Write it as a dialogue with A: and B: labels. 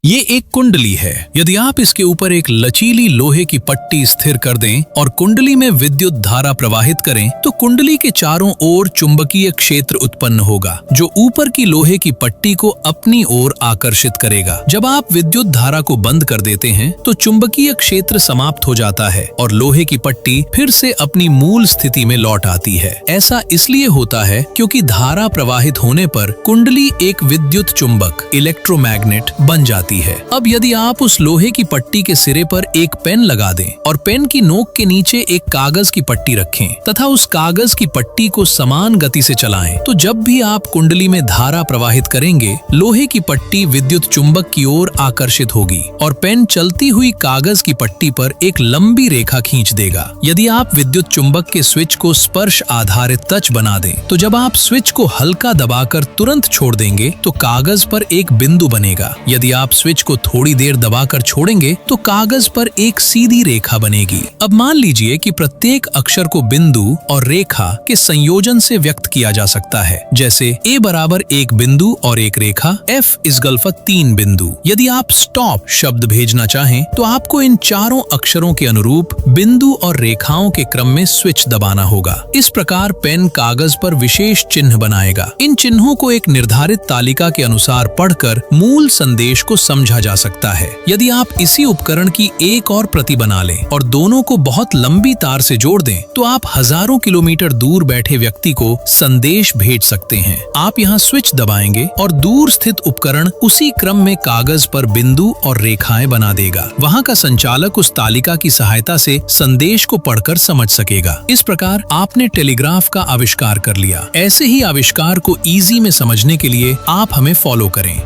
A: ये एक कुंडली है। यदि आप इसके ऊपर एक लचीली लोहे की पट्टी स्थिर कर दें और कुंडली में विद्युत धारा प्रवाहित करें तो कुंडली के चारों ओर चुंबकीय क्षेत्र उत्पन्न होगा जो ऊपर की लोहे की पट्टी को अपनी ओर आकर्षित करेगा। जब आप विद्युत धारा को बंद कर देते हैं तो चुंबकीय क्षेत्र समाप्त हो जाता है और लोहे की पट्टी फिर से अपनी मूल स्थिति में लौट आती है। ऐसा इसलिए होता है क्योंकि धारा प्रवाहित होने पर कुंडली एक विद्युत चुंबक इलेक्ट्रोमैग्नेट बन जाती है। अब यदि आप उस लोहे की पट्टी के सिरे पर एक पेन लगा दें और पेन की नोक के नीचे एक कागज की पट्टी रखें तथा उस कागज की पट्टी को समान गति से चलाएं, तो जब भी आप कुंडली में धारा प्रवाहित करेंगे लोहे की पट्टी विद्युत चुंबक की ओर आकर्षित होगी और पेन चलती हुई कागज की पट्टी पर एक लंबी रेखा खींच देगा। यदि आप विद्युत चुंबक के स्विच को स्पर्श आधारित टच बना दें तो जब आप स्विच को हल्का दबाकर तुरंत छोड़ देंगे तो कागज पर एक बिंदु बनेगा। यदि आप स्विच को थोड़ी देर दबाकर छोड़ेंगे तो कागज पर एक सीधी रेखा बनेगी। अब मान लीजिए कि प्रत्येक अक्षर को बिंदु और रेखा के संयोजन से व्यक्त किया जा सकता है, जैसे A बराबर एक बिंदु और एक रेखा, F = 3 बिंदु। यदि आप स्टॉप शब्द भेजना चाहें तो आपको इन चारों अक्षरों के अनुरूप बिंदु और रेखाओं के क्रम में स्विच दबाना होगा। इस प्रकार पेन कागज पर विशेष चिन्ह बनाएगा। इन चिन्हों को एक निर्धारित तालिका के अनुसार पढ़कर मूल संदेश को समझा जा सकता है। यदि आप इसी उपकरण की एक और प्रति बना लें और दोनों को बहुत लंबी तार से जोड़ दें तो आप हजारों किलोमीटर दूर बैठे व्यक्ति को संदेश भेज सकते हैं। आप यहाँ स्विच दबाएंगे और दूर स्थित उपकरण उसी क्रम में कागज पर बिंदु और रेखाएं बना देगा। वहाँ का संचालक उस तालिका की सहायता से संदेश को पढ़कर समझ सकेगा। इस प्रकार आपने टेलीग्राफ का आविष्कार कर लिया। ऐसे ही आविष्कार को इजी में समझने के लिए आप हमें फॉलो करें।